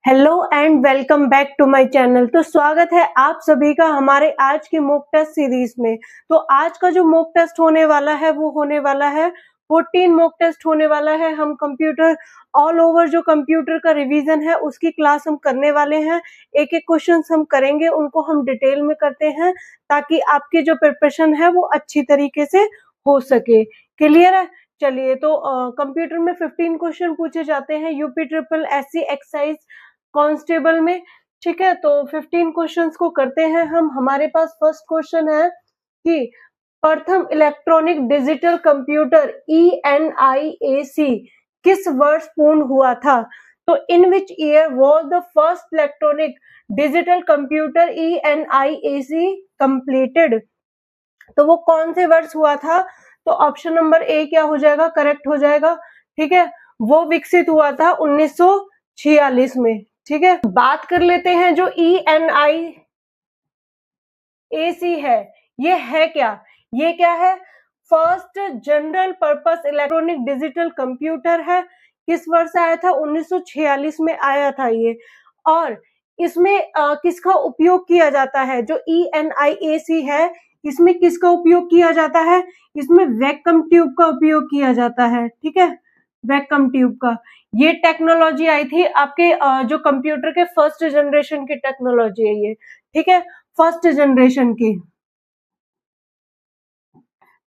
Hello and welcome back to my channel. तो स्वागत है आप सभी का हमारे आज की मॉक टेस्ट सीरीज में। तो आज का जो मॉक टेस्ट होने वाला है वो होने वाला है 14 मॉक टेस्ट होने वाला है। हम कंप्यूटर ऑल ओवर जो कंप्यूटर का रिवीजन है उसकी क्लास हम करने वाले हैं। एक एक क्वेश्चन हम करेंगे, उनको हम डिटेल में करते हैं ताकि आपकी जो प्रिपरेशन है वो अच्छी तरीके से हो सके। क्लियर है? चलिए, तो कंप्यूटर में 15 क्वेश्चन पूछे जाते हैं UP triple SC exercise constable में। ठीक है, तो 15 क्वेश्चंस को करते हैं हम। हमारे पास फर्स्ट क्वेश्चन है कि प्रथम इलेक्ट्रॉनिक डिजिटल कंप्यूटर ENIAC किस वर्ष पूर्ण हुआ था? तो in which year was the first electronic digital computer ENIAC completed? तो वो कौन से वर्ष हुआ था? तो ऑप्शन नंबर ए क्या हो जाएगा? करेक्ट हो जाएगा। ठीक है, वो विकसित हुआ था 1946 में। ठीक है, बात कर लेते हैं जो ENIAC है, ये है क्या? ये क्या है? First general purpose electronic digital computer है। किस वर्ष आया था? 1946 में आया था ये। और इसमें किसका उपयोग किया जाता है? जो ENIAC है, इसमें किसका उपयोग किया जाता है? इसमें वैक्यूम ट्यूब का उपयोग किया जाता है। ठीक है, वैक्यूम ट्यूब का। ये टेक्नोलॉजी आई थी आपके जो कंप्यूटर के फर्स्ट जनरेशन की टेक्नोलॉजी है ये। ठीक है, फर्स्ट जनरेशन की।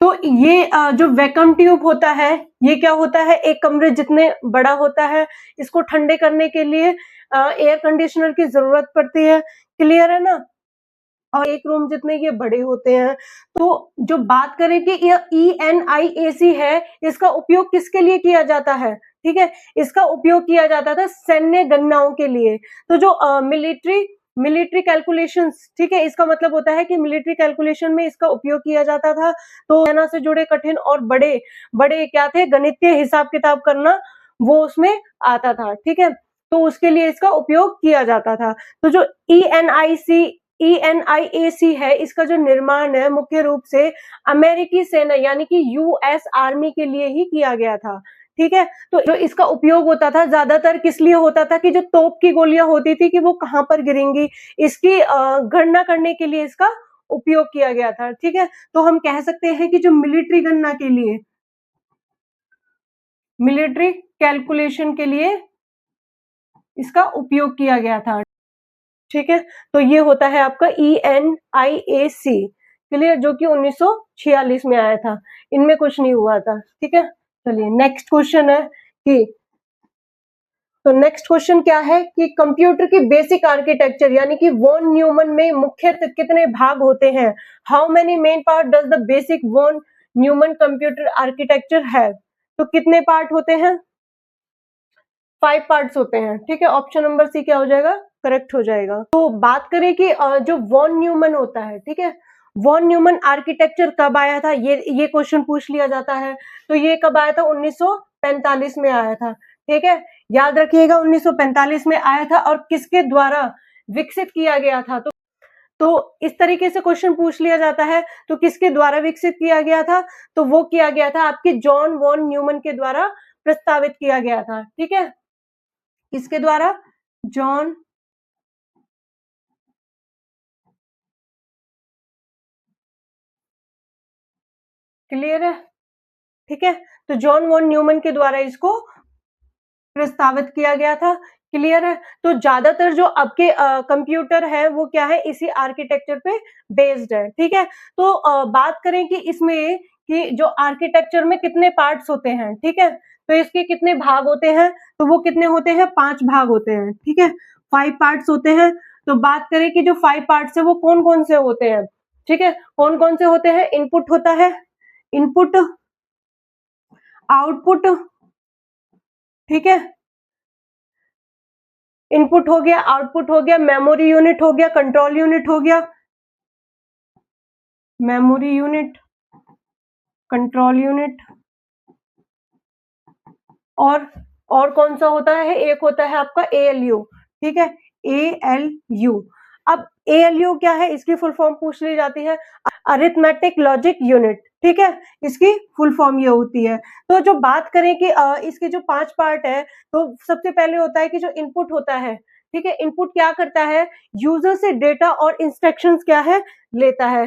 तो ये जो वैक्यूम ट्यूब होता है, ये क्या होता है? एक कमरे जितने बड़ा होता है। इसको ठंडे करने के लिए एयर कंडीशनर की जरूरत पड़ती है। क्लियर है ना? और एक रूम जितने ये बड़े होते हैं। तो जो बात करें कि ये ENIAC है, इसका उपयोग किसके लिए किया जाता है? ठीक है, इसका उपयोग किया जाता था सैन्य गणनाओं के लिए। तो जो मिलिट्री कैलकुलेशंस, ठीक है, इसका मतलब होता है कि मिलिट्री कैलकुलेशन में इसका उपयोग किया जाता था। तो सेना से जुड़े कठिन और बड़े बड़े क्या थे? गणितीय हिसाब किताब करना, वो उसमें आता था। ठीक है, तो उसके लिए इसका उपयोग किया जाता था। तो जो ENIAC है, इसका जो निर्माण है मुख्य रूप से अमेरिकी सेना यानी कि US आर्मी के लिए ही किया गया था। ठीक है, तो जो इसका उपयोग होता था ज्यादातर किस लिए होता था? कि जो तोप की गोलियां होती थी कि वो कहां पर गिरेंगी, इसकी गणना करने के लिए इसका उपयोग किया गया था। ठीक है, तो हम कह सकते हैं कि जो मिलिट्री गणना के लिए, मिलिट्री कैलकुलेशन के लिए इसका उपयोग किया गया था। ठीक है, तो ये होता है आपका ENIAC। क्लियर? जो कि 1946 में आया था। इनमें कुछ नहीं हुआ था। ठीक है, चलिए नेक्स्ट क्वेश्चन है कि तो नेक्स्ट क्वेश्चन क्या है कि कंप्यूटर की बेसिक आर्किटेक्चर यानी कि वॉन न्यूमन में मुख्यतः कितने भाग होते हैं? How many main part does the basic von Neumann computer architecture है? तो कितने पार्ट होते हैं? 5 पार्ट्स होते हैं। ठीक है, ऑप्शन नंबर सी क्या हो जाएगा? करेक्ट हो जाएगा। तो बात करें कि जो वॉन न्यूमन होता है, ठीक है, वॉन न्यूमन आर्किटेक्चर कब आया था? ये क्वेश्चन पूछ लिया जाता है। तो ये कब आया था? 1945 में आया था। ठीक है, याद रखिएगा 1945 में आया था। और किसके द्वारा विकसित किया गया था? तो इस तरीके से क्वेश्चन पूछ लिया जाता है। तो किसके द्वारा विकसित किया गया था? तो वो किया गया था आपके जॉन वॉन न्यूमन के द्वारा प्रस्तावित किया गया था। ठीक है, किसके द्वारा? जॉन क्लियर है? ठीक है, तो जॉन वॉन न्यूमन के द्वारा इसको प्रस्तावित किया गया था। क्लियर है? तो ज्यादातर जो आपके कंप्यूटर है वो क्या है? इसी आर्किटेक्चर पे बेस्ड है। ठीक है, तो बात करें कि इसमें कि जो आर्किटेक्चर में कितने पार्ट्स होते हैं। ठीक है, तो इसके कितने भाग होते हैं? तो वो कितने होते हैं? 5 भाग होते हैं। ठीक है, 5 पार्ट्स होते हैं। तो बात करें कि जो 5 पार्ट्स है वो कौन कौन से होते हैं? ठीक है, कौन कौन से होते हैं? इनपुट होता है, इनपुट, आउटपुट, ठीक है, इनपुट हो गया, आउटपुट हो गया, मेमोरी यूनिट हो गया, कंट्रोल यूनिट हो गया, मेमोरी यूनिट, कंट्रोल यूनिट, और कौन सा होता है? एक होता है आपका ALU। ठीक है, ALU। अब ALU क्या है? इसकी फुल फॉर्म पूछ ली जाती है, अरिथमेटिक लॉजिक यूनिट। ठीक है, इसकी फुल फॉर्म ये होती है। तो जो बात करें कि इसके जो 5 पार्ट है, तो सबसे पहले होता है कि जो इनपुट होता है, ठीक है। इनपुट क्या करता है, यूजर से डेटा और इंस्ट्रक्शंस क्या है, लेता है।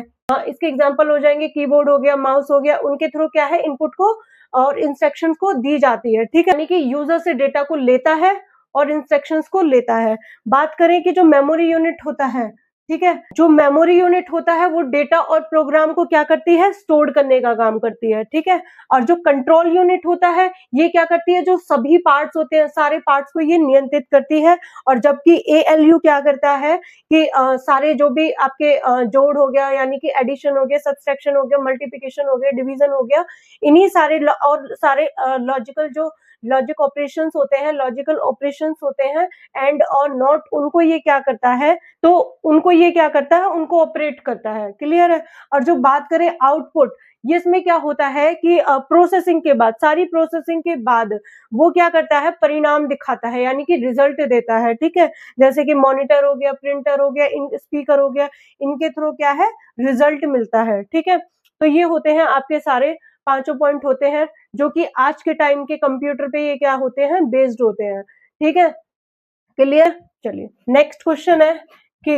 इसके एग्जांपल हो जाएंगे कीबोर्ड हो गया, माउस हो गया, उनके थ्रू क्या है इनपुट को और इंस्ट्रक्शंस को दी जाती है। ठीक है, यानी कि यूजर से डेटा को लेता है और इंस्ट्रक्शंस को लेता है। बात करें कि जो मेमोरी यूनिट होता है, ठीक है, जो मेमोरी यूनिट होता है वो डेटा और प्रोग्राम को क्या करती है, स्टोर करने का काम करती है। ठीक है, और जो कंट्रोल यूनिट होता है ये क्या करती है, जो सभी पार्ट्स होते हैं सारे पार्ट्स को ये नियंत्रित करती है। और जबकि एएलयू क्या करता है कि सारे जो भी आपके जोड़ हो गया, यानी कि एडिशन हो गया, सब्सट्रैक्शन हो गया, मल्टीप्लिकेशन हो गया, डिवीजन हो गया, इन्हीं सारे और सारे लॉजिकल जो लॉजिक ऑपरेशंस होते हैं, लॉजिकल ऑपरेशंस होते हैं, एंड और नॉट, उनको ये क्या करता है, तो उनको ये क्या करता है, उनको ऑपरेट करता है। क्लियर है। और जो बात करें आउटपुट, ये इसमें क्या होता है कि प्रोसेसिंग के बाद, सारी प्रोसेसिंग के बाद वो क्या करता है, परिणाम दिखाता है, यानी कि रिजल्ट देता है। ठीक है, जैसे कि मॉनिटर हो गया, प्रिंटर हो गया, स्पीकर हो गया, इनके थ्रू क्या है, रिजल्ट मिलता है। ठीक है, तो ये होते हैं आपके सारे पांचों पॉइंट होते हैं जो कि आज के टाइम के कंप्यूटर पे ये क्या होते हैं, बेस्ड होते हैं। ठीक है, क्लियर। चलिए नेक्स्ट क्वेश्चन है कि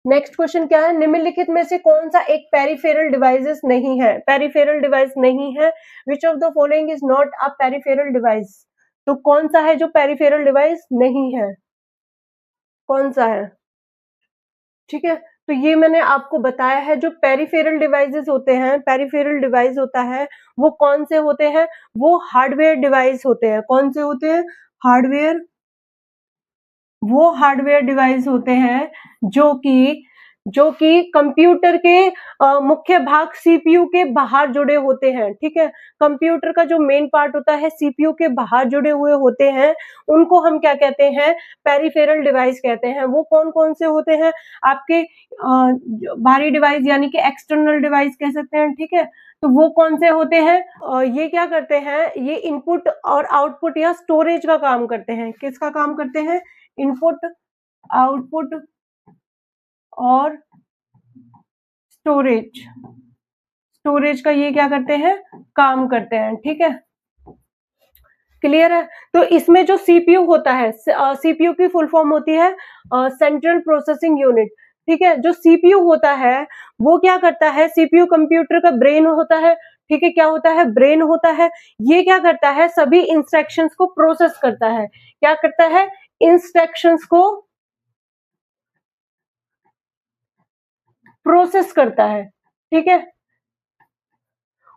नेक्स्ट क्वेश्चन क्या है, निम्नलिखित में से कौन सा एक पेरिफेरल डिवाइसेस नहीं है, पेरिफेरल डिवाइस नहीं है, which of the following is not a peripheral device. तो कौन सा है जो पेरिफेरल डिवाइस नहीं है, कौन सा है। ठीक है, तो ये मैंने आपको बताया है, जो पेरिफेरल डिवाइसेस होते हैं, पेरिफेरल डिवाइस होता है वो कौन से होते हैं, वो हार्डवेयर डिवाइस होते हैं। कौन से होते हैं, हार्डवेयर, वो हार्डवेयर डिवाइस होते हैं जो कि कंप्यूटर के मुख्य भाग सीपीयू के बाहर जुड़े होते हैं। ठीक है, कंप्यूटर का जो मेन पार्ट होता है सीपीयू के बाहर जुड़े हुए होते हैं, उनको हम क्या कहते हैं, पेरिफेरल डिवाइस कहते हैं। वो कौन कौन से होते हैं, आपके बाहरी डिवाइस यानी कि एक्सटर्नल डिवाइस कह सकते हैं। ठीक है, तो वो कौन से होते हैं, ये क्या करते हैं, ये इनपुट और आउटपुट या स्टोरेज का काम करते हैं। किसका काम करते हैं, इनपुट, आउटपुट और स्टोरेज, स्टोरेज का ये क्या करते हैं, काम करते हैं। ठीक है, क्लियर है। तो इसमें जो सीपीयू होता है, सीपीयू की फुल फॉर्म होती है सेंट्रल प्रोसेसिंग यूनिट। ठीक है, जो सीपीयू होता है वो क्या करता है, सीपीयू कंप्यूटर का ब्रेन होता है। ठीक है, क्या होता है, ब्रेन होता है। ये क्या करता है, सभी इंस्ट्रक्शंस को प्रोसेस करता है। क्या करता है, इंस्ट्रक्शंस को प्रोसेस करता है। ठीक है,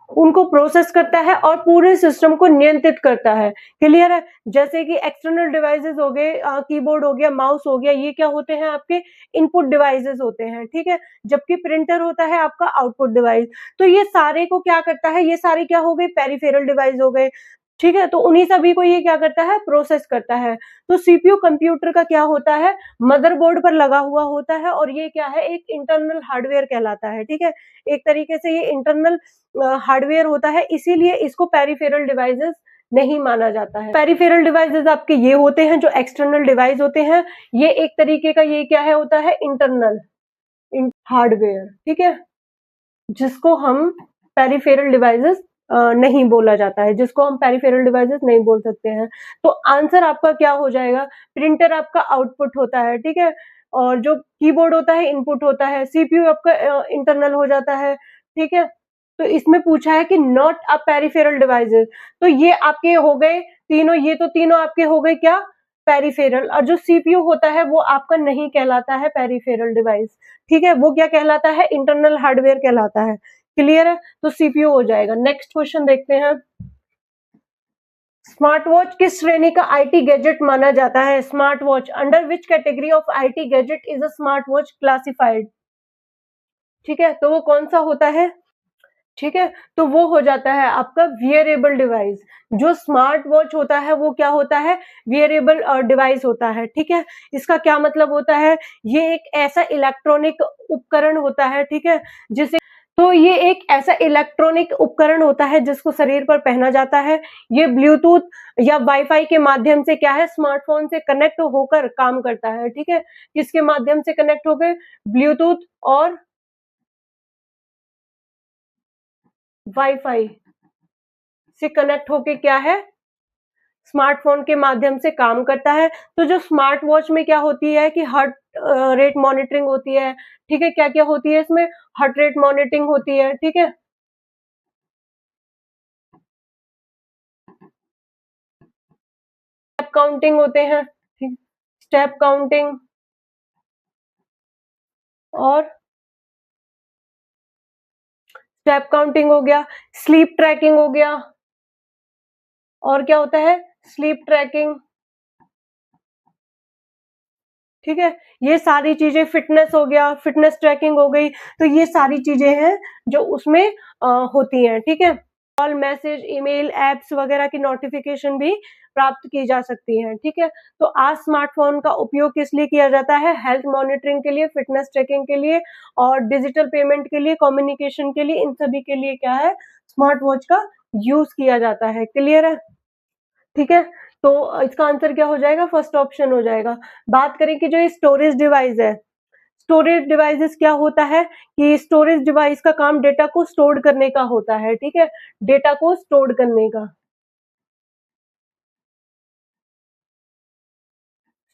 उनको प्रोसेस करता है और पूरे सिस्टम को नियंत्रित करता है। क्लियर है। जैसे कि एक्सटर्नल डिवाइसेस हो गए, कीबोर्ड हो गया, माउस हो गया, ये क्या होते हैं, आपके इनपुट डिवाइसेस होते हैं। ठीक है, जबकि प्रिंटर होता है आपका आउटपुट डिवाइस। तो ये सारे को क्या करता है, ये सारे क्या हो गए, पेरिफेरल डिवाइस हो गए। ठीक है, तो उन्हीं सभी को ये क्या करता है, प्रोसेस करता है। तो सीपीयू कंप्यूटर का क्या होता है, मदरबोर्ड पर लगा हुआ होता है, और ये क्या है, एक इंटरनल हार्डवेयर कहलाता है। ठीक है, एक तरीके से ये इंटरनल हार्डवेयर होता है, इसीलिए इसको पेरिफेरल डिवाइसेस नहीं माना जाता है। पेरिफेरल डिवाइसेस आपके ये होते हैं जो एक्सटर्नल डिवाइस होते हैं, ये एक तरीके का ये क्या है, होता है इंटरनल हार्डवेयर। ठीक है, जिसको हम पेरिफेरल डिवाइसेस नहीं बोला जाता है, जिसको हम पेरिफेरल डिवाइसेस नहीं बोल सकते हैं। तो आंसर आपका क्या हो जाएगा, प्रिंटर आपका आउटपुट होता है। ठीक है, और जो कीबोर्ड होता है इनपुट होता है, सीपीयू आपका इंटरनल हो जाता है। ठीक है, तो इसमें पूछा है कि नॉट अ पेरिफेरल डिवाइसेस, तो ये आपके हो गए तीनों, ये तो तीनों आपके हो गए क्या, पेरिफेरल। और जो सीपीयू होता है वो आपका नहीं कहलाता है पेरिफेरल डिवाइस। ठीक है, वो क्या कहलाता है, इंटरनल हार्डवेयर कहलाता है। क्लियर है, तो सीपीयू हो जाएगा। नेक्स्ट क्वेश्चन देखते हैं, स्मार्ट वॉच किस श्रेणी का आईटी गैजेट माना जाता है, smart watch under which category of IT gadget is a smart watch classified. ठीक है, तो वो कौन सा होता है, ठीक है, तो वो हो जाता है आपका वियरेबल डिवाइस। जो स्मार्ट वॉच होता है वो क्या होता है, वियरेबल डिवाइस होता है। ठीक है, इसका क्या मतलब होता है, ये एक ऐसा इलेक्ट्रॉनिक उपकरण होता है। ठीक है, जिसे, तो ये एक ऐसा इलेक्ट्रॉनिक उपकरण होता है जिसको शरीर पर पहना जाता है। ये ब्लूटूथ या वाईफाई के माध्यम से क्या है, स्मार्टफोन से कनेक्ट होकर काम करता है। ठीक है, किसके माध्यम से कनेक्ट हो गए, ब्लूटूथ और वाईफाई से कनेक्ट होके क्या है, स्मार्टफोन के माध्यम से काम करता है। तो जो स्मार्ट वॉच में क्या होती है कि हार्ट रेट मॉनिटरिंग होती है, ठीक है, क्या क्या होती है इसमें, हार्ट रेट मॉनिटरिंग होती है, ठीक है, स्टेप काउंटिंग होते हैं, ठीक, स्टेप काउंटिंग और स्टेप काउंटिंग हो गया, स्लीप ट्रैकिंग हो गया, और क्या होता है, स्लीप ट्रैकिंग, ठीक है, ये सारी चीजें, फिटनेस हो गया, फिटनेस ट्रैकिंग हो गई, तो ये सारी चीजें हैं जो उसमें होती हैं, ठीक है। कॉल, मैसेज, ईमेल, एप्स वगैरह की नोटिफिकेशन भी प्राप्त की जा सकती हैं, ठीक है। तो आज स्मार्टफोन का उपयोग किस लिए किया जाता है, हेल्थ मॉनिटरिंग के लिए, फिटनेस ट्रैकिंग के लिए और डिजिटल पेमेंट के लिए, कम्युनिकेशन के लिए, इन सभी के लिए क्या है, स्मार्ट वॉच का यूज किया जाता है। क्लियर है, ठीक है। तो इसका आंसर क्या हो जाएगा, फर्स्ट ऑप्शन हो जाएगा। बात करें कि जो ये स्टोरेज डिवाइस है, स्टोरेज डिवाइसेस क्या होता है कि स्टोरेज डिवाइस का काम डेटा को स्टोर करने का होता है, ठीक है, डेटा को स्टोर करने का,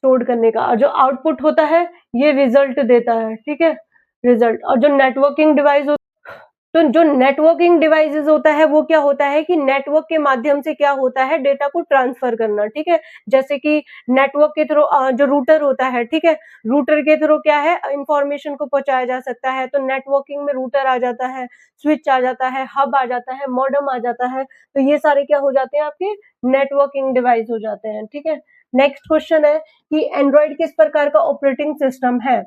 स्टोर करने का, और जो आउटपुट होता है ये रिजल्ट देता है, ठीक है, रिजल्ट। और जो नेटवर्किंग डिवाइस, तो जो नेटवर्किंग डिवाइसेस होता है वो क्या होता है कि नेटवर्क के माध्यम से क्या होता है, डेटा को ट्रांसफर करना, ठीक है। जैसे कि नेटवर्क के थ्रू जो रूटर होता है, ठीक है, रूटर के थ्रू क्या है, इंफॉर्मेशन को पहुंचाया जा सकता है। तो नेटवर्किंग में रूटर आ जाता है, स्विच आ जाता है, हब आ जाता है, मॉडेम आ जाता है, तो ये सारे क्या हो जाते हैं, आपके नेटवर्किंग डिवाइस हो जाते हैं, ठीक है। नेक्स्ट क्वेश्चन है कि एंड्रॉइड किस प्रकार का ऑपरेटिंग सिस्टम है।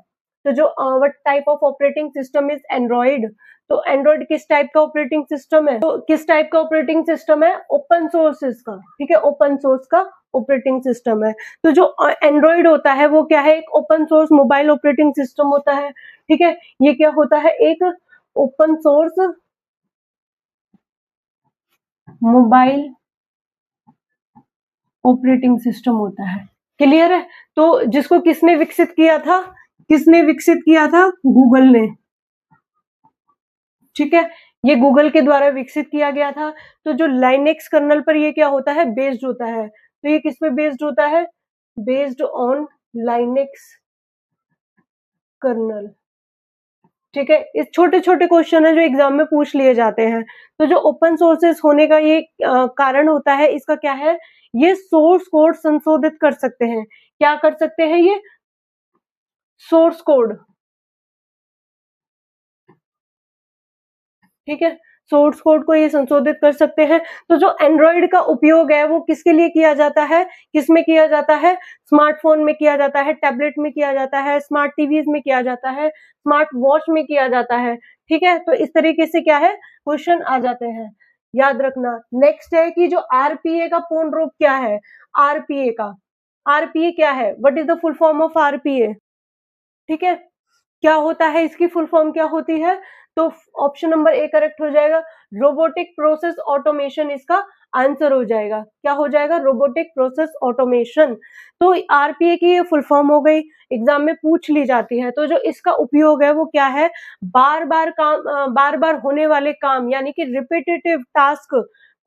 तो जो what type of operating system is Android, तो एंड्रॉइड किस टाइप का ऑपरेटिंग सिस्टम है, तो किस टाइप का ऑपरेटिंग सिस्टम है, ओपन सोर्स इसका, ठीक है, ओपन सोर्स का ऑपरेटिंग सिस्टम है। तो जो एंड्रॉइड होता है वो क्या है, एक open source mobile operating system होता है, ठीक है, ये क्या होता है, एक open source mobile operating system होता है। क्लियर है। तो जिसको किसने विकसित किया था, किसने विकसित किया था, गूगल ने, ठीक है, ये गूगल के द्वारा विकसित किया गया था। तो जो लाइनेक्स कर्नल पर ये क्या होता है, बेस्ड होता है, तो ये किस पे बेस्ड होता है, बेस्ड ऑन लाइनेक्स कर्नल, ठीक है। इस छोटे छोटे क्वेश्चन है जो एग्जाम में पूछ लिए जाते हैं। तो जो ओपन सोर्सेस होने का ये कारण होता है, इसका क्या है, ये सोर्स कोड संशोधित कर सकते हैं, क्या कर सकते हैं, ये सोर्स कोड, ठीक है, सोर्स कोड को ये संशोधित कर सकते हैं। तो जो एंड्रॉइड का उपयोग है वो किसके लिए किया जाता है, किसमें किया जाता है, स्मार्टफोन में किया जाता है, टैबलेट में किया जाता है, स्मार्ट टीवीज में किया जाता है, स्मार्ट वॉच में किया जाता है, ठीक है। तो इस तरीके से क्या है, क्वेश्चन आ जाते हैं, याद रखना। नेक्स्ट है कि जो आरपीए का पूर्ण रूप क्या है, आरपीए का, आरपीए क्या है, what is the full form of RPA, ठीक है, क्या होता है, इसकी फुल फॉर्म क्या होती है, तो ऑप्शन नंबर ए करेक्ट हो जाएगा, रोबोटिक प्रोसेस ऑटोमेशन इसका आंसर हो जाएगा, क्या हो जाएगा, रोबोटिक प्रोसेस ऑटोमेशन। तो आरपीए की ये फुल फॉर्म हो गई, एग्जाम में पूछ ली जाती है। तो जो इसका उपयोग है वो क्या है, बार बार काम, बार बार होने वाले काम यानी कि रिपीटेटिव टास्क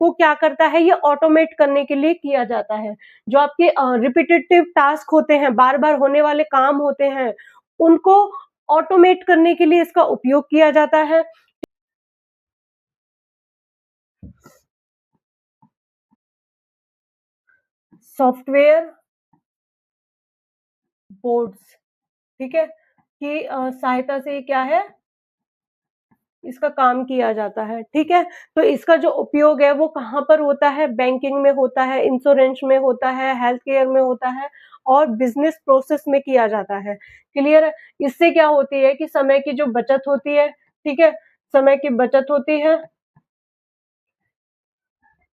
को क्या करता है, ये ऑटोमेट करने के लिए किया जाता है। जो आपके रिपीटेटिव टास्क होते हैं, बार बार होने वाले काम होते हैं, उनको ऑटोमेट करने के लिए इसका उपयोग किया जाता है। सॉफ्टवेयर बोर्ड्स, ठीक है, की सहायता से क्या है, इसका काम किया जाता है, ठीक है। तो इसका जो उपयोग है वो कहाँ पर होता है, बैंकिंग में होता है, इंश्योरेंस में होता है, हेल्थ केयर में होता है और बिजनेस प्रोसेस में किया जाता है। क्लियर है। इससे क्या होती है कि समय की जो बचत होती है, ठीक है, समय की बचत होती है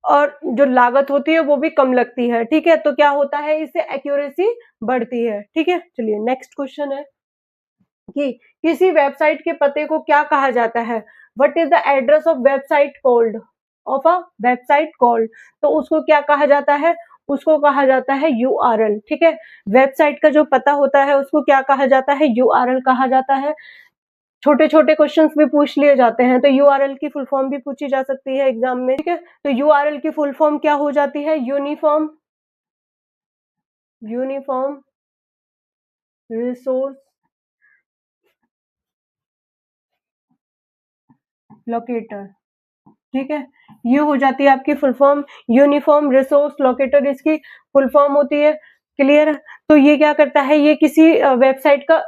और जो लागत होती है वो भी कम लगती है, ठीक है। तो क्या होता है, इससे एक्यूरेसी बढ़ती है, ठीक है। चलिए नेक्स्ट क्वेश्चन है कि किसी वेबसाइट के पते को क्या कहा जाता है, what is the address of website called, of a website called, तो उसको क्या कहा जाता है, उसको कहा जाता है यूआरएल, ठीक है। वेबसाइट का जो पता होता है उसको क्या कहा जाता है, यूआरएल कहा जाता है। छोटे छोटे क्वेश्चंस भी पूछ लिए जाते हैं, तो यूआरएल की फुल फॉर्म भी पूछी जा सकती है एग्जाम में, ठीक है। तो यूआरएल की फुल फॉर्म क्या हो जाती है, यूनिफॉर्म यूनिफॉर्म रिसोर्स लोकेटर। ठीक है, ये हो जाती है आपकी full form, uniform resource locator इसकी फुल फॉर्म होती है। क्लियर है? तो ये क्या करता है, ये किसी वेबसाइट का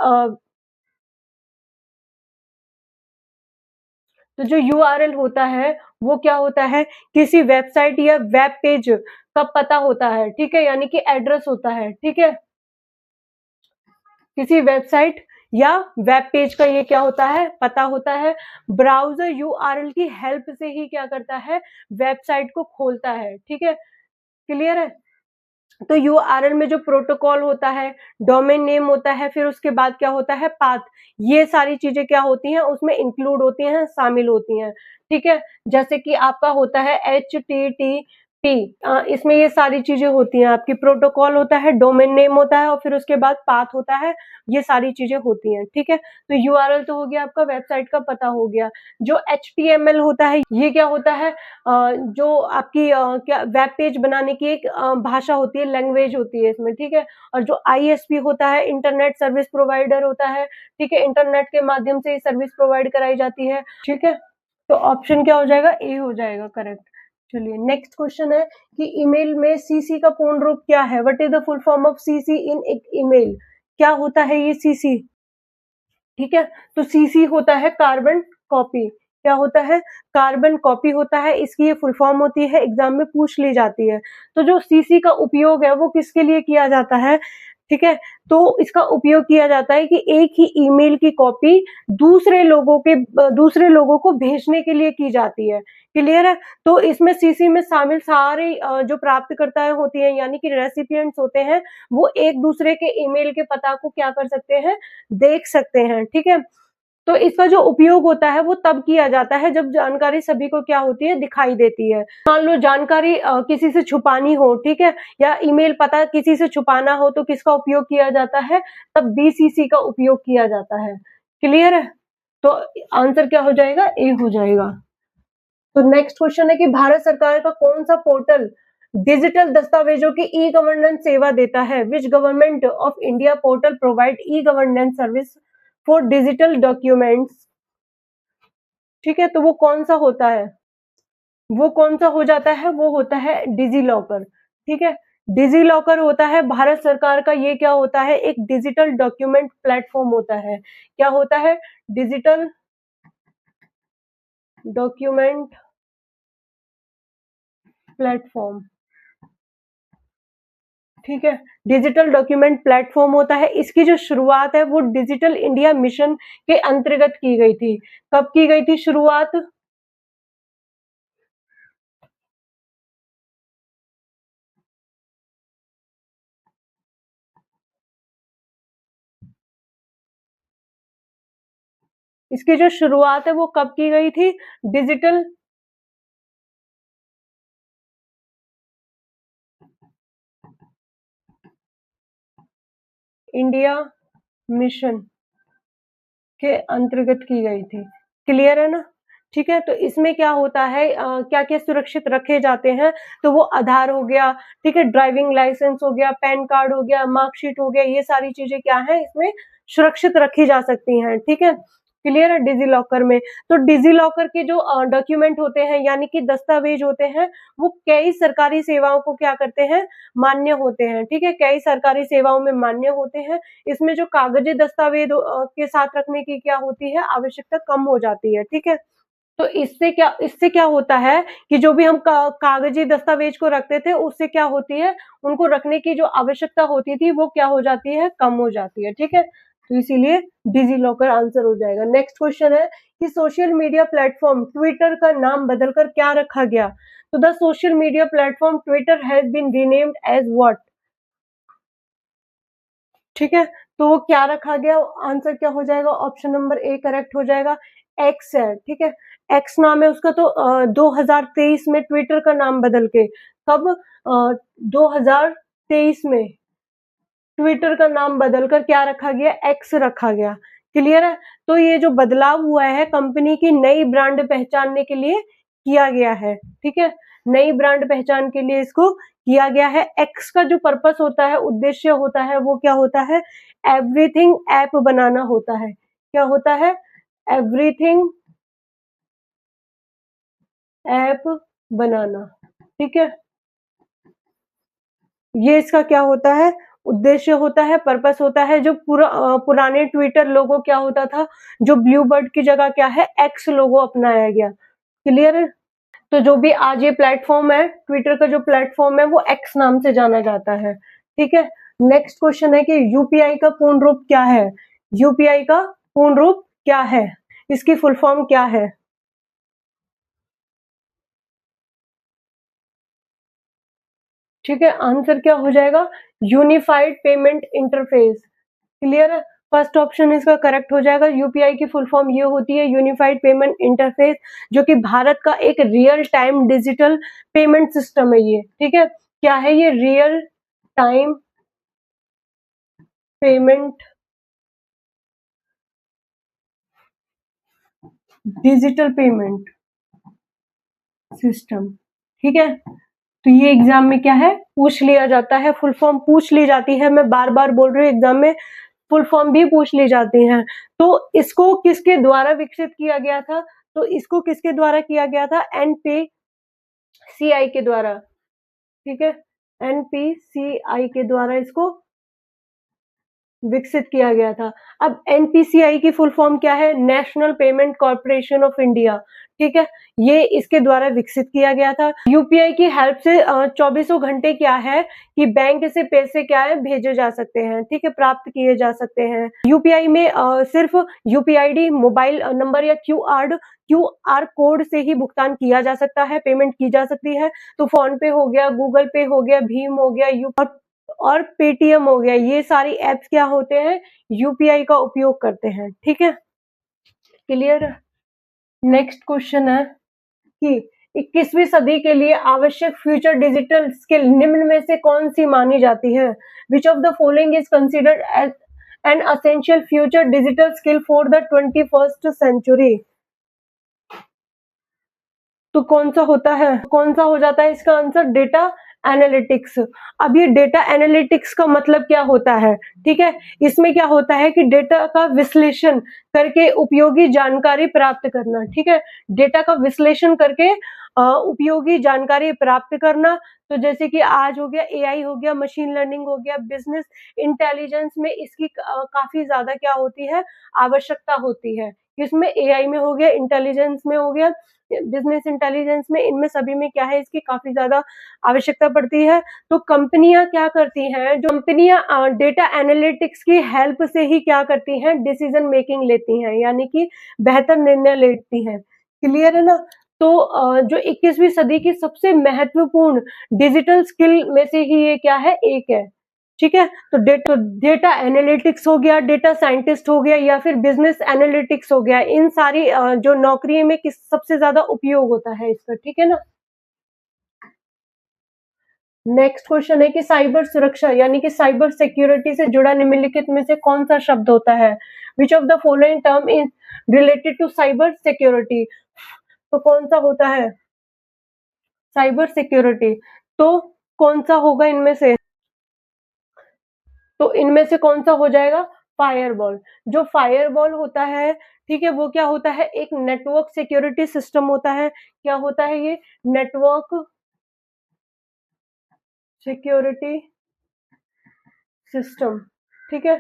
तो जो यूआरएल होता है वो क्या होता है, किसी वेबसाइट या वेब पेज का पता होता है। ठीक है, यानी कि एड्रेस होता है। ठीक है, किसी वेबसाइट या वेब पेज का ये क्या होता है, पता होता है। ब्राउजर यूआरएल की हेल्प से ही क्या करता है, वेबसाइट को खोलता है। ठीक है, क्लियर है? तो यूआरएल में जो प्रोटोकॉल होता है, डोमेन नेम होता है, फिर उसके बाद क्या होता है, पाथ, ये सारी चीजें क्या होती हैं, उसमें इंक्लूड होती हैं, शामिल होती हैं। ठीक है, जैसे कि आपका होता है HTTP, इसमें ये सारी चीजें होती हैं, आपकी प्रोटोकॉल होता है, डोमेन नेम होता है और फिर उसके बाद पाथ होता है, ये सारी चीजें होती हैं। ठीक है, तो यूआरएल तो हो गया आपका, वेबसाइट का पता हो गया। जो HTML होता है ये क्या होता है, जो आपकी क्या वेब पेज बनाने की एक भाषा होती है, लैंग्वेज होती है इसमें। ठीक है, और जो ISP होता है, इंटरनेट सर्विस प्रोवाइडर होता है। ठीक है, इंटरनेट के माध्यम से सर्विस प्रोवाइड कराई जाती है। ठीक है, तो ऑप्शन क्या हो जाएगा, ए हो जाएगा करेक्ट। चलिए नेक्स्ट क्वेश्चन है कि ईमेल में सीसी का पूर्ण रूप क्या है, what is the full form of CC in एक ईमेल, क्या होता है ये सीसी। ठीक है, तो सीसी होता है कार्बन कॉपी, क्या होता है, कार्बन कॉपी होता है, इसकी ये फुल फॉर्म होती है, एग्जाम में पूछ ली जाती है। तो जो सीसी का उपयोग है वो किसके लिए किया जाता है, ठीक है, तो इसका उपयोग किया जाता है कि एक ही ईमेल की कॉपी दूसरे लोगों को भेजने के लिए की जाती है। क्लियर है? तो इसमें सीसी में शामिल सारे जो प्राप्तकर्ताएं होती हैं, यानी कि रेसिपिएंट्स होते हैं, वो एक दूसरे के ईमेल के पता को क्या कर सकते हैं, देख सकते हैं। ठीक है, तो इसका जो उपयोग होता है वो तब किया जाता है जब जानकारी सभी को क्या होती है, दिखाई देती है। मान लो जानकारी किसी से छुपानी हो, ठीक है, या ईमेल पता किसी से छुपाना हो, तो किसका उपयोग किया जाता है, तब बीसीसी का उपयोग किया जाता है। क्लियर है? तो आंसर क्या हो जाएगा, ए हो जाएगा। तो नेक्स्ट क्वेश्चन है कि भारत सरकार का कौन सा पोर्टल डिजिटल दस्तावेजों की ई गवर्नेंस सेवा देता है, which government of India portal provide e governance service for digital documents. ठीक है, तो वो कौन सा होता है, वो कौन सा हो जाता है, वो होता है डिजी लॉकर। ठीक है, डिजी लॉकर होता है भारत सरकार का, ये क्या होता है, एक डिजिटल डॉक्यूमेंट प्लेटफॉर्म होता है। क्या होता है, डिजिटल डॉक्यूमेंट प्लेटफॉर्म। ठीक है, डिजिटल डॉक्यूमेंट प्लेटफॉर्म होता है, इसकी जो शुरुआत है वो डिजिटल इंडिया मिशन के अंतर्गत की गई थी। कब की गई थी शुरुआत, इसकी जो शुरुआत है वो कब की गई थी, डिजिटल इंडिया मिशन के अंतर्गत की गई थी। क्लियर है ना? ठीक है, तो इसमें क्या होता है, क्या क्या सुरक्षित रखे जाते हैं, तो वो आधार हो गया, ठीक है, ड्राइविंग लाइसेंस हो गया, पैन कार्ड हो गया, मार्कशीट हो गया, ये सारी चीजें क्या है, इसमें सुरक्षित रखी जा सकती हैं। ठीक है, क्लियर है? डिजी लॉकर में, तो डिजी लॉकर के जो डॉक्यूमेंट होते हैं, यानी कि दस्तावेज होते हैं, वो कई सरकारी सेवाओं को क्या करते हैं, मान्य होते हैं। ठीक है, कई सरकारी सेवाओं में मान्य होते हैं। इसमें जो कागजी दस्तावेज के साथ रखने की क्या होती है, आवश्यकता कम हो जाती है। ठीक है, तो इससे क्या होता है कि जो भी हम कागजी दस्तावेज को रखते थे, उससे क्या होती है, उनको रखने की जो आवश्यकता होती थी वो क्या हो जाती है, कम हो जाती है। ठीक है, तो इसीलिए डिजी लॉकर आंसर हो जाएगा। नेक्स्ट क्वेश्चन है कि सोशल मीडिया प्लेटफॉर्म ट्विटर का नाम बदलकर क्या रखा गया, तो the social media platform Twitter has been renamed as what. ठीक है, तो वो क्या रखा गया, आंसर क्या हो जाएगा, ऑप्शन नंबर ए करेक्ट हो जाएगा, एक्स है। ठीक है, एक्स नाम है उसका, तो 2023 में ट्विटर का नाम बदल के, कब, 2023 में ट्विटर का नाम बदलकर क्या रखा गया, एक्स रखा गया। क्लियर है? तो ये जो बदलाव हुआ है कंपनी की नई ब्रांड पहचानने के लिए किया गया है। ठीक है, नई ब्रांड पहचान के लिए इसको किया गया है। एक्स का जो पर्पस होता है, उद्देश्य होता है, वो क्या होता है? एवरीथिंग ऐप बनाना होता है। क्या होता है? एवरीथिंग ऐप बनाना। ठीक है, ये इसका क्या होता है? उद्देश्य होता है, पर्पस होता है। जो पुराने ट्विटर लोगो क्या होता था, जो ब्लू बर्ड की जगह क्या है, एक्स लोगो अपनाया गया। क्लियर है? तो जो भी आज ये प्लेटफॉर्म है, ट्विटर का जो प्लेटफॉर्म है, वो एक्स नाम से जाना जाता है। ठीक है, नेक्स्ट क्वेश्चन है कि यूपीआई का पूर्ण रूप क्या है? यूपीआई का पूर्ण रूप क्या है? इसकी फुल फॉर्म क्या है? ठीक है, आंसर क्या हो जाएगा? Unified payment interface. क्लियर है? फर्स्ट ऑप्शन इसका करेक्ट हो जाएगा। यूपीआई की फुल फॉर्म ये होती है यूनिफाइड पेमेंट इंटरफेस, जो कि भारत का एक real time digital payment system है ये। ठीक है, क्या है ये? Real time payment digital payment system. ठीक है, तो ये एग्जाम में क्या है? पूछ लिया जाता है, फुल फॉर्म पूछ ली जाती है। मैं बार बार बोल रही हूँ, एग्जाम में फुल फॉर्म भी पूछ ली जाती हैं। तो इसको किसके द्वारा विकसित किया गया था? तो इसको किसके द्वारा किया गया था? एनपीसीआई के द्वारा। ठीक है, एनपीसीआई के द्वारा इसको विकसित किया गया था। अब एनपीसीआई की फुल फॉर्म क्या है? National payment corporation of India. ठीक है, ये इसके द्वारा विकसित किया गया था। यूपीआई की हेल्प से 24 घंटे क्या है कि बैंक से पैसे क्या है? भेजे जा सकते हैं। ठीक है, प्राप्त किए जा सकते हैं। यूपीआई में सिर्फ यूपीआईडी, मोबाइल नंबर या क्यूआर कोड से ही भुगतान किया जा सकता है, पेमेंट की जा सकती है। तो फोन पे हो गया, गूगल पे हो गया, भीम हो गया, और पेटीएम हो गया, ये सारी एप्स क्या होते हैं? यूपीआई का उपयोग करते हैं। ठीक है, क्लियर? नेक्स्ट क्वेश्चन है कि 21वीं सदी के लिए आवश्यक फ्यूचर डिजिटल स्किल निम्न में से कौन सी मानी जाती है? Which of the following is considered as an essential future digital skill for the 21st century? तो कौन सा होता है? कौन सा हो जाता है इसका आंसर? Data analytics. अब ये डेटा एनालिटिक्स का मतलब क्या होता है? ठीक है, इसमें क्या होता है कि डेटा का विश्लेषण करके उपयोगी जानकारी प्राप्त करना। ठीक है, डेटा का विश्लेषण करके उपयोगी जानकारी प्राप्त करना। तो जैसे कि आज हो गया एआई, हो गया मशीन लर्निंग, हो गया बिजनेस इंटेलिजेंस में इसकी काफी ज्यादा क्या होती है? आवश्यकता होती है। इसमें एआई में हो गया, इंटेलिजेंस में हो गया, बिजनेस इंटेलिजेंस में, इनमें सभी में क्या है? इसकी काफी ज्यादा आवश्यकता पड़ती है। तो कंपनियां क्या करती हैं? जो कंपनियां डेटा एनालिटिक्स की हेल्प से ही क्या करती हैं? डिसीजन मेकिंग लेती हैं, यानी कि बेहतर निर्णय लेती हैं। क्लियर है ना? तो जो 21वीं सदी की सबसे महत्वपूर्ण डिजिटल स्किल में से ही ये क्या है? एक है। ठीक है, तो डेटा एनालिटिक्स हो गया, डेटा साइंटिस्ट हो गया, या फिर बिजनेस एनालिटिक्स हो गया, इन सारी जो नौकरी में किस सबसे ज्यादा उपयोग होता है इसका। ठीक है ना? नेक्स्ट क्वेश्चन है कि साइबर सुरक्षा यानी कि साइबर सिक्योरिटी से जुड़ा निम्नलिखित में से कौन सा शब्द होता है? Which of the following term is related to cyber security? तो कौन सा होता है साइबर सिक्योरिटी? तो कौन सा होगा इनमें से? तो इनमें से कौन सा हो जाएगा? फायरवॉल। जो फायरवॉल होता है, ठीक है, वो क्या होता है? एक नेटवर्क सिक्योरिटी सिस्टम होता है। क्या होता है ये? Network security system. ठीक है,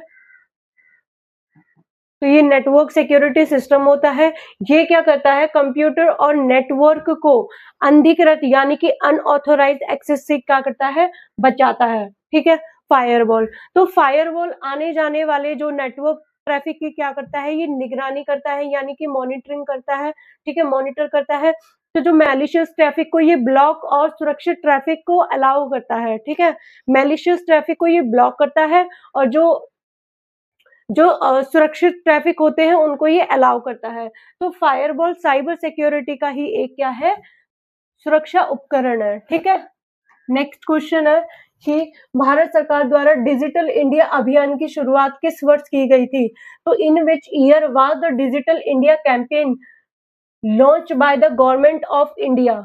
तो ये नेटवर्क सिक्योरिटी सिस्टम होता है। ये क्या करता है? कंप्यूटर और नेटवर्क को अनधिकृत यानी कि अनऑथोराइज्ड एक्सेस से क्या करता है? बचाता है। ठीक है, फायरवॉल। तो फायरवॉल आने जाने वाले जो नेटवर्क ट्रैफिक की क्या करता है? ये निगरानी करता है, यानी कि मॉनिटरिंग करता है। ठीक है, मॉनिटर करता है। तो जो मैलिशियस ट्रैफिक को ये ब्लॉक और सुरक्षित ट्रैफिक को अलाउ करता है। ठीक है, मैलिशियस ट्रैफिक को ये ब्लॉक करता है, और जो सुरक्षित ट्रैफिक होते हैं उनको ये अलाउ करता है। तो फायरवॉल साइबर सिक्योरिटी का ही एक क्या है? सुरक्षा उपकरण है। ठीक है, नेक्स्ट क्वेश्चन है कि भारत सरकार द्वारा डिजिटल इंडिया अभियान की शुरुआत किस वर्ष की गई थी? तो in which year was the digital India campaign launch by the government of India?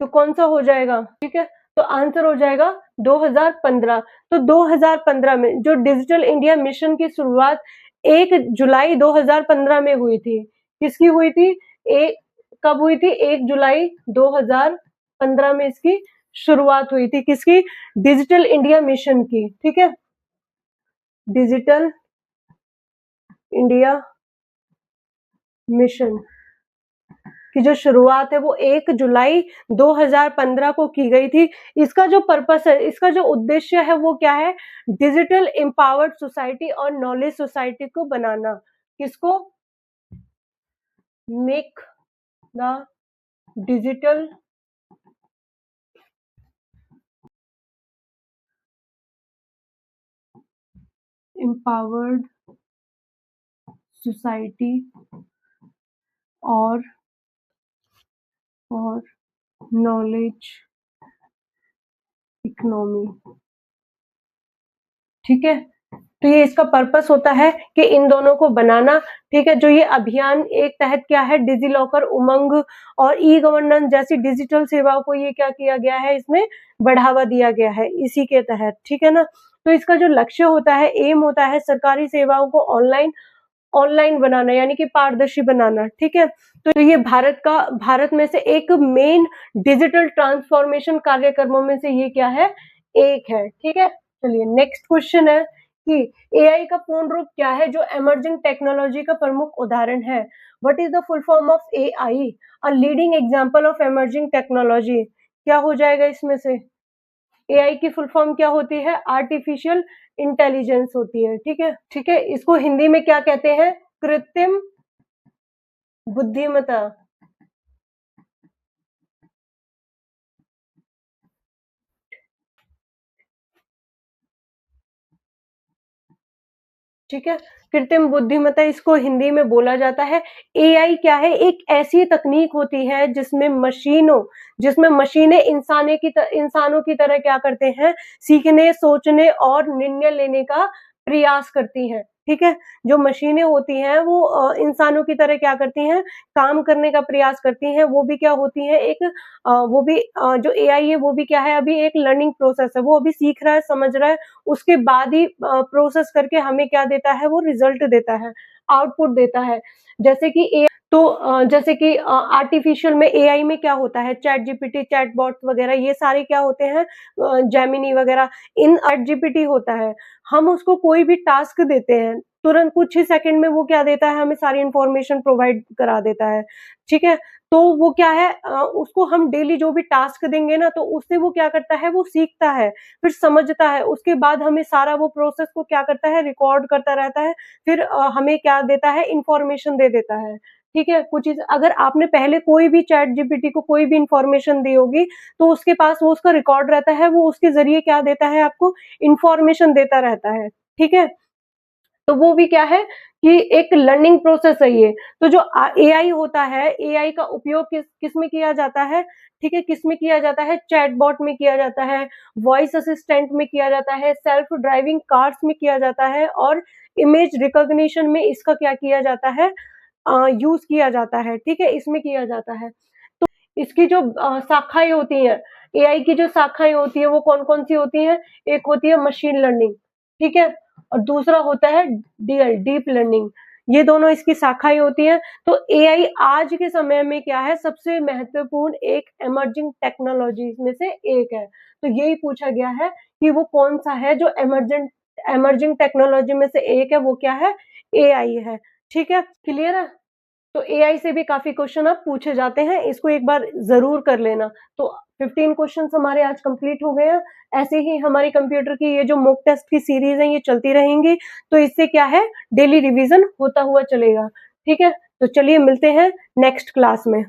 तो कौन सा हो जाएगा, ठीक है, तो आंसर हो जाएगा 2015। तो 2015 में जो डिजिटल इंडिया मिशन की शुरुआत 1 जुलाई 2015 में हुई थी। किसकी हुई थी? कब हुई थी? 1 जुलाई 2015 में इसकी शुरुआत हुई थी। किसकी? डिजिटल इंडिया मिशन की, ठीक है, डिजिटल इंडिया मिशन की जो शुरुआत है वो 1 जुलाई 2015 को की गई थी। इसका जो पर्पस है, इसका जो उद्देश्य है वो क्या है? डिजिटल एम्पावर्ड सोसाइटी और नॉलेज सोसाइटी को बनाना। किसको? Make the digital empowered society और नॉलेज इकोनॉमी, ठीक है। तो ये इसका पर्पस होता है कि इन दोनों को बनाना, ठीक है। जो ये अभियान एक तहत क्या है, डिजी लॉकर, उमंग और ई गवर्नेंस जैसी डिजिटल सेवाओं को ये क्या किया गया है, इसमें बढ़ावा दिया गया है इसी के तहत, ठीक है ना। तो इसका जो लक्ष्य होता है, एम होता है, सरकारी सेवाओं को ऑनलाइन बनाना, यानी कि पारदर्शी बनाना, ठीक है। तो ये भारत में से एक मेन डिजिटल ट्रांसफॉर्मेशन कार्यक्रमों में से ये क्या है, एक है, ठीक है। चलिए नेक्स्ट क्वेश्चन है कि एआई का पूर्ण रूप क्या है, जो इमर्जिंग टेक्नोलॉजी का प्रमुख उदाहरण है। What is the full form of AI? A leading example of emerging technology. क्या हो जाएगा इसमें से? एआई की फुल फॉर्म क्या होती है? आर्टिफिशियल इंटेलिजेंस होती है, ठीक है, ठीक है। इसको हिंदी में क्या कहते हैं? कृत्रिम बुद्धिमत्ता, ठीक है। कृत्रिम बुद्धिमत्ता इसको हिंदी में बोला जाता है। एआई क्या है? एक ऐसी तकनीक होती है जिसमें मशीनें इंसानों की तरह क्या करते हैं, सीखने, सोचने और निर्णय लेने का प्रयास करती हैं, ठीक है। जो मशीनें होती हैं वो इंसानों की तरह क्या करती हैं, काम करने का प्रयास करती हैं। वो भी क्या होती हैं, जो एआई है वो भी क्या है, अभी एक लर्निंग प्रोसेस है, वो अभी सीख रहा है, समझ रहा है, उसके बाद ही प्रोसेस करके हमें क्या देता है, वो रिजल्ट देता है, आउटपुट देता है। जैसे कि आर्टिफिशियल में, एआई में क्या होता है, चैट जीपीटी, चैटबॉट वगैरह, ये सारे क्या होते हैं, जेमिनी वगैरह, इन चैट जीपीटी होता है। हम उसको कोई भी टास्क देते हैं, तुरंत कुछ ही सेकंड में वो क्या देता है, हमें सारी इंफॉर्मेशन प्रोवाइड करा देता है, ठीक है। तो वो क्या है, उसको हम डेली जो भी टास्क देंगे ना, तो उससे वो क्या करता है, वो सीखता है, फिर समझता है, उसके बाद हमें सारा वो प्रोसेस को क्या करता है, रिकॉर्ड करता रहता है, फिर हमें क्या देता है, इंफॉर्मेशन दे देता है, ठीक है। कुछ चीज अगर आपने पहले कोई भी चैट जीपीटी को कोई भी इंफॉर्मेशन दी होगी, तो उसके पास वो उसका रिकॉर्ड रहता है, वो उसके जरिए क्या देता है, आपको इंफॉर्मेशन देता रहता है, ठीक है। तो वो भी क्या है कि एक लर्निंग प्रोसेस है ये। तो जो एआई होता है, एआई का उपयोग किस में किया जाता है, ठीक है, किस में किया जाता है, चैटबॉट में किया जाता है, वॉइस असिस्टेंट में किया जाता है, सेल्फ ड्राइविंग कार्स में किया जाता है, और इमेज रिकॉग्निशन में इसका क्या किया जाता है, यूज किया जाता है, ठीक है, इसमें किया जाता है। तो इसकी जो शाखाएं होती हैं, एआई की जो शाखाएं होती है वो कौन कौन सी होती हैं? एक होती है मशीन लर्निंग, ठीक है, और दूसरा होता है डीप लर्निंग। ये दोनों इसकी शाखाएं होती हैं। तो एआई आज के समय में क्या है, सबसे महत्वपूर्ण एक इमर्जिंग टेक्नोलॉजी में से एक है। तो यही पूछा गया है कि वो कौन सा है जो इमर्जिंग टेक्नोलॉजी में से एक है, वो क्या है, एआई है, ठीक है, क्लियर है। तो एआई से भी काफी क्वेश्चन अब पूछे जाते हैं, इसको एक बार जरूर कर लेना। तो 15 क्वेश्चंस हमारे आज कंप्लीट हो गए हैं। ऐसे ही हमारी कंप्यूटर की ये जो मॉक टेस्ट की सीरीज है ये चलती रहेंगी, तो इससे क्या है, डेली रिवीजन होता हुआ चलेगा, ठीक है। तो चलिए मिलते हैं नेक्स्ट क्लास में।